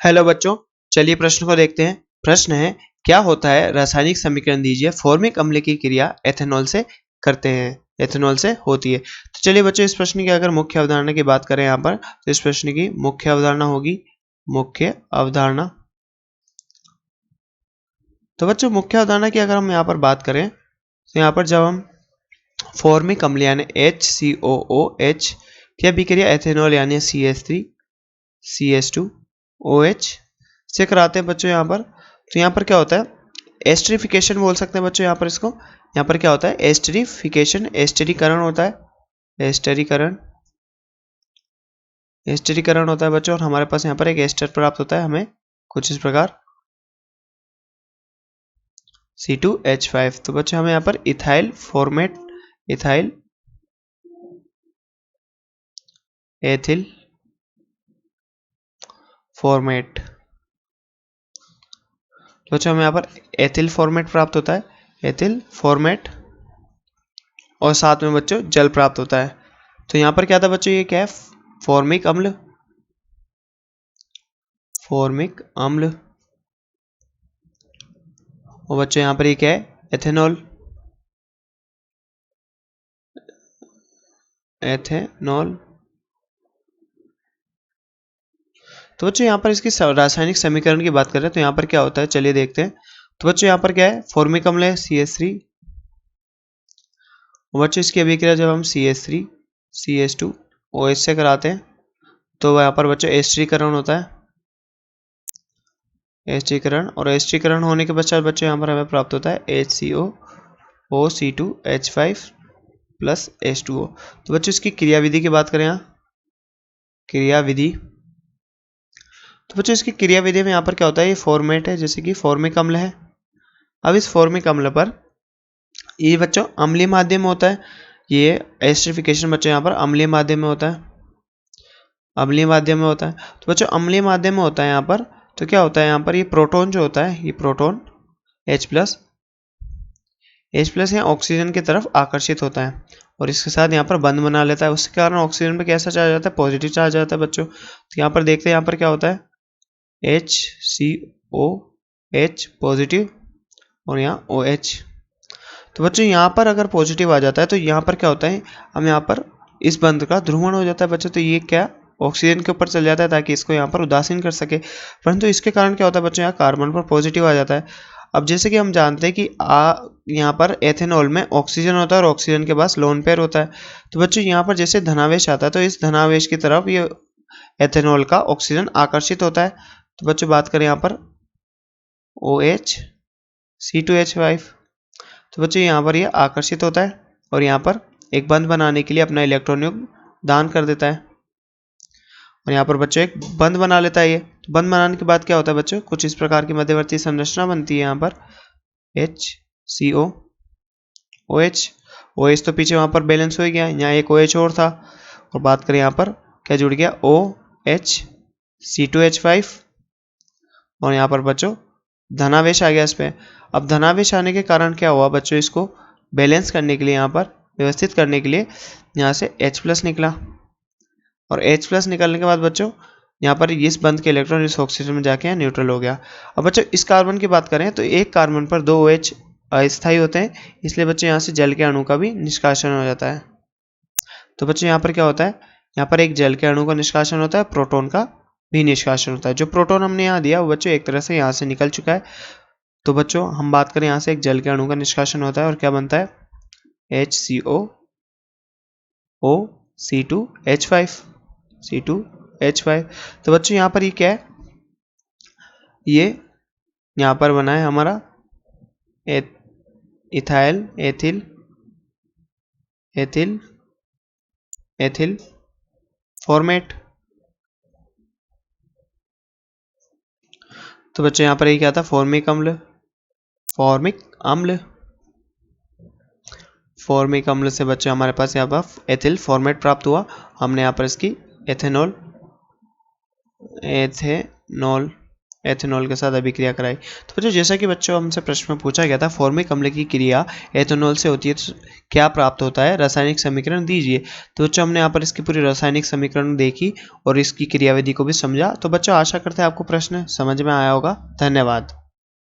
Hello बच्चों, चलिए प्रश्न को देखते हैं। प्रश्न है, क्या होता है? रासायनिक समीकरण दीजिए। फॉर्मिक अम्ल की क्रिया एथेनॉल से करते हैं, एथेनॉल से होती है। तो चलिए बच्चों, इस प्रश्न की अगर मुख्य अवधारणा की बात करें यहाँ पर, तो इस प्रश्न की मुख्य अवधारणा होगी मुख्य अवधारणा। तो बच्चों, मुख्य अवधारणा की अगर हम यहाँ पर बात करें, तो यहाँ पर जब हम फॉर्मिक अम्ल यानी HCOOH की अभिक्रिया एथेनॉल यानी CH3 CH2OH से कराते हैं बच्चों यहाँ पर, तो यहाँ पर क्या होता है? एस्टरिफिकेशन बोल सकते हैं बच्चों यहाँ पर इसको। यहाँ पर क्या होता है? एस्टरिफिकेशन, एस्टरीकरण होता है, एस्टरीकरण, एस्टरीकरण होता है बच्चों। और हमारे पास यहाँ पर एक एस्टर प्राप्त होता है हमें कुछ इस प्रकार C2H5। तो बच्चों हमें यहाँ पर ethyl format, ethyl ethyl format, तो बच्चों हमें यहाँ पर एथिल फॉर्मेट प्राप्त होता है, एथिल फॉर्मेट, और साथ में बच्चों जल प्राप्त होता है। तो यहाँ पर क्या था बच्चों? ये क्या है? फॉर्मिक अम्ल, फॉर्मिक अम्ल। और बच्चों यहाँ पर ये क्या है? Ethanol, ethanol. तो बच्चों यहाँ पर इसकी रासायनिक समीकरण की बात करें तो यहाँ पर क्या होता है, चलिए देखते हैं। तो बच्चों यहाँ पर क्या है? फॉर्मिक अम्ल है CH3। और बच्चों इसकी अभिक्रिया जब हम CH3 CH2OH से कराते हैं तो यहाँ पर बच्चों एस्टरीकरण होता है, एस्टरीकरण। और एस्टरीकरण होने के पश्चात बच्चों यहाँ पर हमें प्राप्त होता है HCOOC2H5 प्लस H2O। तो बच्चों इसकी क्रियाविधि की बात करें, यहाँ क्रियाविधि, तो बच्चों इसकी क्रियाविधि में यहाँ पर क्या होता है? ये फॉर्मेट है, जैसे कि फॉर्मिक अम्ल है। अब इस फॉर्मिक अम्ल पर ये बच्चों अम्लीय माध्यम में होता है। ये एस्टरिफिकेशन बच्चों यहाँ पर अम्लीय माध्यम में होता है, अम्लीय माध्यम में होता है। तो बच्चों अम्लीय माध्यम में होता है यहाँ पर, तो क्या होता है यहाँ पर? ये प्रोटॉन जो होता है, ये प्रोटॉन H प्लस यहाँ ऑक्सीजन की तरफ आकर्षित होता है और इसके साथ यहाँ पर बंध बना लेता है। उसके कारण ऑक्सीजन पे कैसा चार्ज आता है? पॉजिटिव चार्ज आता है बच्चों। तो यहाँ पर देखते हैं यहाँ पर क्या होता है? HCOH पॉजिटिव और यहाँ OH। तो बच्चों यहाँ पर अगर पॉजिटिव आ जाता है तो यहाँ पर क्या होता है? हम यहाँ पर इस बंध का ध्रुवण हो जाता है बच्चों। तो ये क्या? ऑक्सीजन के ऊपर चल जाता है ताकि इसको यहाँ पर उदासीन कर सके। परंतु इसके कारण क्या होता है बच्चों? यहाँ कार्बन पर पॉजिटिव आ जाता है। अब जैसे कि हम जानते हैं कि यहाँ पर एथेनॉल में ऑक्सीजन होता है और ऑक्सीजन के पास लोन पेयर होता है। तो बच्चों यहाँ पर जैसे धनावेश आता है तो इस धनावेश की तरफ ये एथेनॉल का ऑक्सीजन आकर्षित होता है। तो बच्चों बात करें यहाँ पर OH C2H5, तो बच्चों यहाँ पर ये आकर्षित होता है और यहाँ पर एक बंध बनाने के लिए अपना इलेक्ट्रॉन युग्म दान कर देता है और यहाँ पर बच्चों एक बंध बना लेता है। ये बंध बनाने के बाद क्या होता है बच्चों? कुछ इस प्रकार की मध्यवर्ती संरचना बनती है यहाँ पर HCOOH। OH तो पीछे वहाँ पर बैलेंस हो गया, यहाँ एक OH और था। और बात करें यहाँ पर क्या जुड़ गया? OH C2H5 और यहाँ पर बच्चों धनावेश आ गया इस पर। अब धनावेश आने के कारण क्या हुआ बच्चों? इसको बैलेंस करने के लिए, यहाँ पर व्यवस्थित करने के लिए यहाँ से H+ निकला और H+ निकलने के बाद बच्चों यहाँ पर इस बंध के इलेक्ट्रॉन इस ऑक्सीजन में जाके यहाँ न्यूट्रल हो गया। अब बच्चों इस कार्बन की बात करें तो एक कार्बन पर 2 OH अस्थायी होते हैं, इसलिए बच्चों यहाँ से जल के अणु का भी निष्कासन हो जाता है। तो बच्चों यहाँ पर क्या होता है? यहाँ पर एक जल के अणु का निष्कासन होता है, प्रोटॉन का भी निष्कासन होता है। जो प्रोटॉन हमने यहाँ दिया वो बच्चों एक तरह से यहाँ से निकल चुका है। तो बच्चों हम बात करें यहाँ से एक जल के अणु का निष्कासन होता है और क्या बनता है? HCOOC2H5। तो बच्चों यहाँ पर ये क्या है? ये यहाँ पर बना है हमारा ethyl ethyl ethyl ethyl format. तो बच्चों यहाँ पर ये क्या था? फॉर्मिक अम्ल, फॉर्मिक अम्ल, फॉर्मिक अम्ल से बच्चों हमारे पास यहाँ पर एथिल फॉर्मेट प्राप्त हुआ। हमने यहाँ पर इसकी एथेनॉल, एथेनॉल एथेनॉल के साथ अभिक्रिया कराई। तो बच्चों जैसा कि बच्चों हमसे प्रश्न में पूछा गया था, फॉर्मिक अम्ल की क्रिया एथेनॉल से होती है तो क्या प्राप्त होता है, रासायनिक समीकरण दीजिए। तो बच्चों हमने यहाँ पर इसकी पूरी रासायनिक समीकरण देखी और इसकी क्रियाविधि को भी समझा। तो बच्चों आशा करते हैं आपको प्रश्न समझ में आया होगा। धन्यवाद।